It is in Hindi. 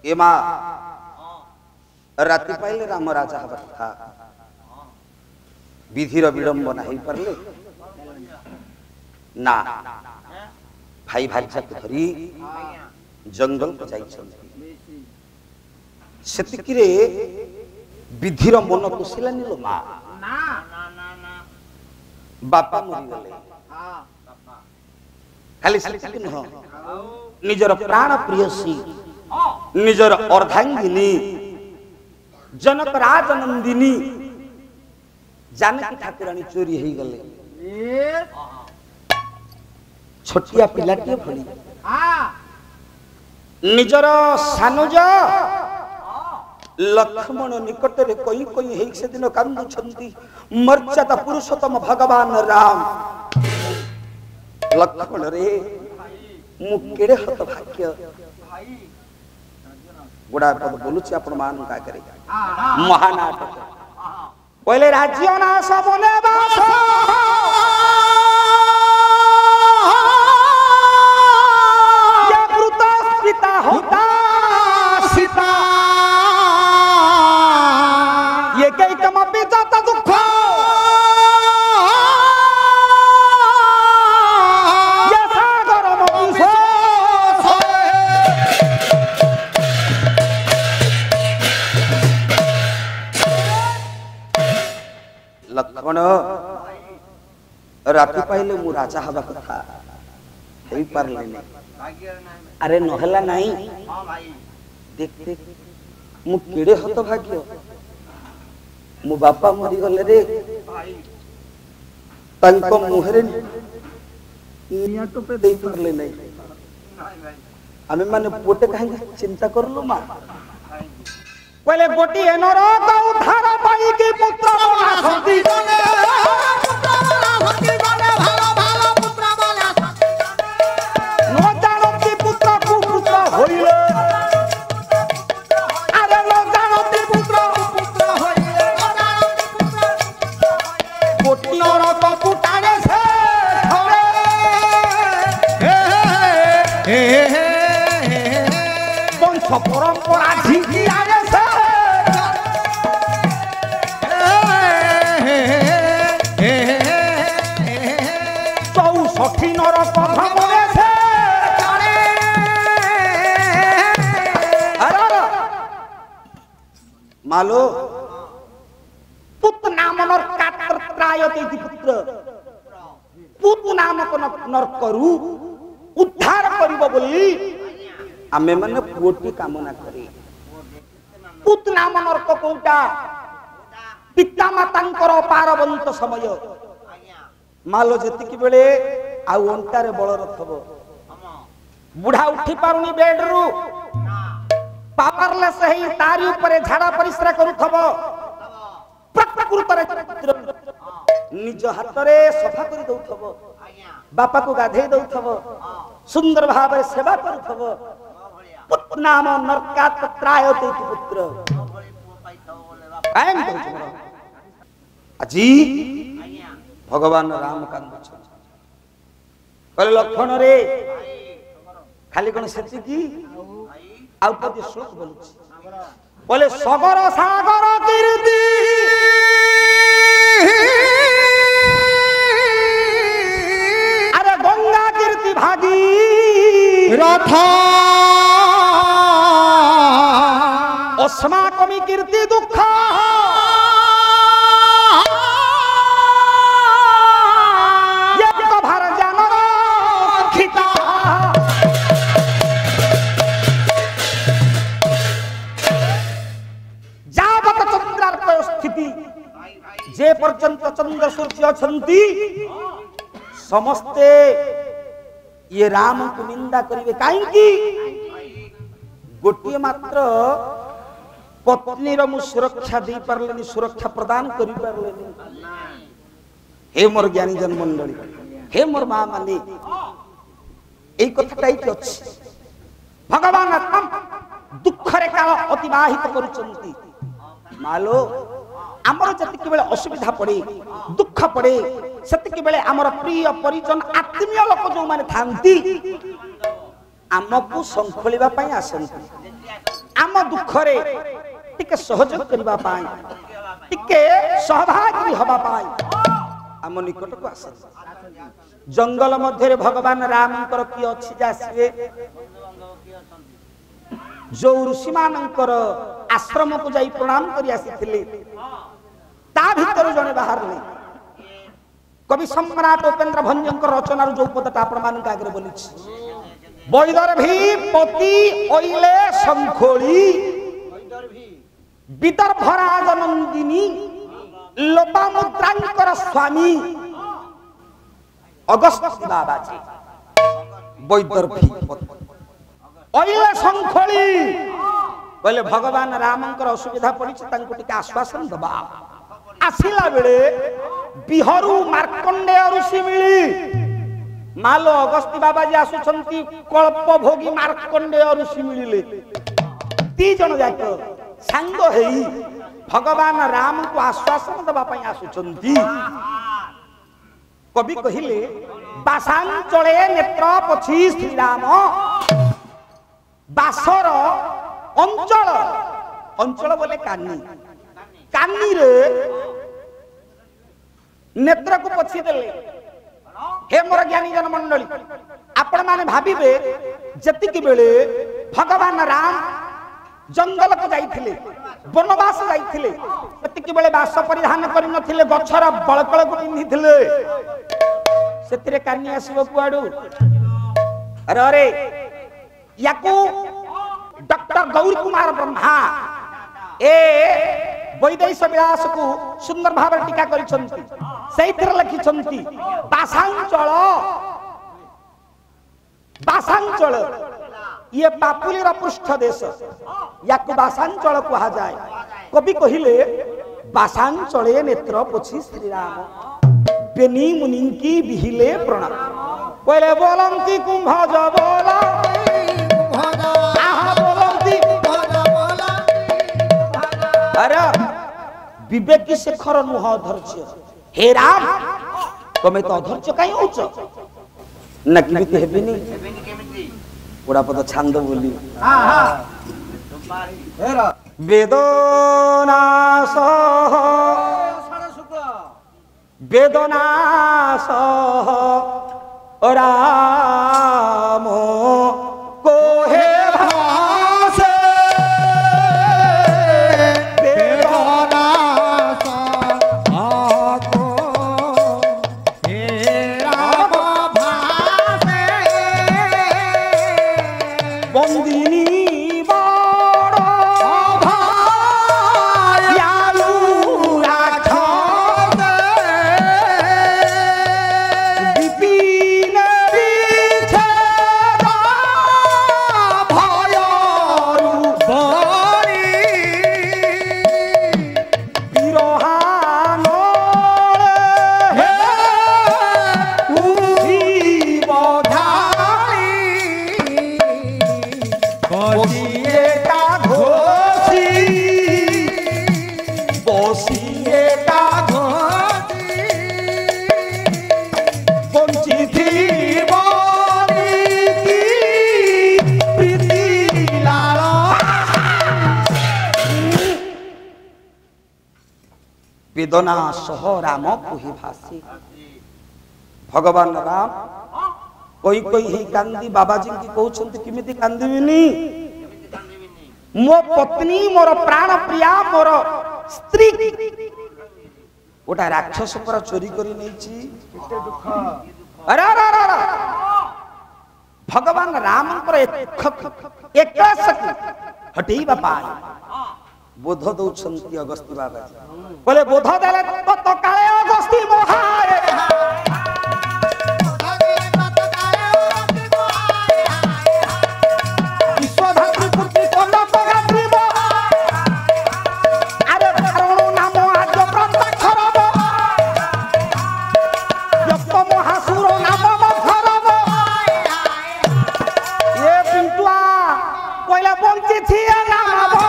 ए माँ राति पाइले राम राजा हवा था विधिर विडंबना हो पारे ना भाई भाजा को धरी जंगल को जाइए विधिर मन पोषिलानी लो माँ बापा मरी गले खाली सेतिकी नुह निजर प्राण प्रियसी निजर अर्धांगिनी जनक राज नंदिनी जानकी ठाकुरानी चोरी हो गले छोटिया पिलाटी भली निजर सानुज लक्ष्मण निकट रे कोई कोई हे से दिन कांदु छंती मर्यादा पुरुषोत्तम भगवान राम लक्ष्मण रे मु केड़े हत भाग्य गुड़ा पद बोलुची आपण मान का करे महानाटक पहले राज्य नाश बने बास या वृत पिता होता सीता ये कई कम जाता दुख ये सागर मधुसो लक्ष्मण राति पाइले मु राजा हवा कथा हेई पारले नै अरे नहला नाही देख देख मु केड़े हत भाग्य मो बापा मरी गले रे तंको मुहरे निया तो पे देई परले नै आमे माने पोटे काहे चिंता करलो मा पहले गोटी एनर तो उद्धार पाई की पुत्र बना सती गने पुत्र बना सती गने भालो भालो पुत्र बना सती गने न जानो की पुत्र कुपुत्र होइले अरे न जानो की पुत्र होइले न जानो की पुत्र गोटी और तो पुटाने से थोड़े हे वंश परंपरा झिंकी आए से सखी नर कथा मने से मालो पुत नाम नर कातर त्रायते पुत्र पुत नाम को नर करू उद्धार करिबो बोली आमे माने पुटी कामना करी पुत नाम नर को कोटा पिता मातांकर पारबंत समय मालो जेतिकी बेले आ अंटारे बल रथबो बुढ़ा उठी पारुनी बेड रु पावरलेस हेई तारी ऊपर झाड़ा परिश्रा करूथबो प्रकृत रे निज हाथ रे सफा करि दउथबो बापा को गाधे दउथबो सुंदर भाव रे सेवा करूथबो पुत्र नाम नरकात त्रायते पुत्र कायम करू अजी भगवान राम कांदु कहले लक्ष्मण रे खाली कोन सेति की आउ पति श्लोक बोलुछि बोले सगर सागर कीर्ति अरे गंगा कीर्ति भागी रथ अस्माकमी कीर्ति दुख जे पर्यंत चंद्र सूर्य अछंती समस्ते ये राम को निंदा करिवे काई की गोटिए मात्र पत्नी रो मु सुरक्षा दे परलेनी सुरक्षा प्रदान करि परलेनी हे मोर ज्ञानी जन मंडली हे मोर मां मानी एई कथाटाई कि अछि भगवान दुख रे काल अतिबाहित करूचंती मालो आमर जतिक बेले असुविधा पड़े दुख पड़े सेतिक बेले आमर प्रिय परिजन आत्मीय लोक जो माने थांती आमको संखोलिबा पाई आसंती आम दुखरे टिके सहयोग करबा पाई टिके सहभागी हबा पाई आम निकट को आसंती जंगल मध्य भगवान रामकर किए अच्छी जासिए जो ऋषि मानकर आश्रम को जाई प्रणाम करी आसीथिले ता भीतर जने बाहर ले कवि सम्राट उपेंद्र भंजकर रचनार जो पदटा आपण मानक आगे बोली वैदर्भी पति ओइले संखोली विदर्भराज नंदिनी लोपामुद्रांकर स्वामी अगस्त्य बाबाजी वैदर्भी ओइले संखोली कहले भगवान रामंकर असुविधा पड़ी टिके आश्वासन दबा आसिला बेले बिहरु मार्कंडेय ऋषि मिली मालो अगस्त्य बाबाजी आसुछंती कल्प भोगी मार्कंडेय ऋषि मिलिले ती जन जाक सांग हेई भगवान राम को आश्वासन दबा पई आसुछंती कवि कहिले बासांचले नेत्र पछी श्री राम बासर अंचल अंचल बोले कानी कानी रे नेत्र को पछी देले हे मोर ज्ञानी जन मंडली आपण माने भाबिबे जतिक बेले भगवान राम जंगल को जाइथिले वनवास जाइथिले जतिक बेले बास परिधान करि नथिले गछर बळकळ को पिन्हिथिले सेतिरे कानी आसीबो कुआडू अरे अरे याकू डॉक्टर गौरी कुमार ब्रह्मा ए वैदेश विलास को सुंदर भाव टीका करिसंती सेतिर लिखिसंती बासांचल बासांचल ये पापुलीर पृष्ठ देश याकू बासांचल कहा जाए कवि कहिले बासांचले नेत्र पोछि श्री राम बेनी मुनि की बिहिले प्रणाम बोले बोलंती कुंभज बोला अरे विवेकी शेखर नुह अधर्य हे राम तमे तो अधर्य काई होच ना किमिति हेबिनी पुरा पद छांद बोली हां हां हेरा वेदनास वेदनास राम कोहे वेदना सह राम कुहि भासी भगवान राम कोई कोई ही कांदी बाबाजी की कहउछंती किमिति कांदीबिनी मो पत्नी मोर प्राण प्रिया मोर स्त्री ओटा राक्षस पर चोरी करी नैची केते दुख अरे अरे अरे भगवान राम पर एक सकी हटेई बापा बोध दौछंती अगस्त्य बाबा बोले बोध देले तो काले अगस्त्य मोहाए विश्वधात्री पुत्री कोन पगात्री बो अरे कारण नाम आज प्रत्यक्षरब यप महासुर नाम मधरब ये पिंटुआ कोइला बंची थिए नाम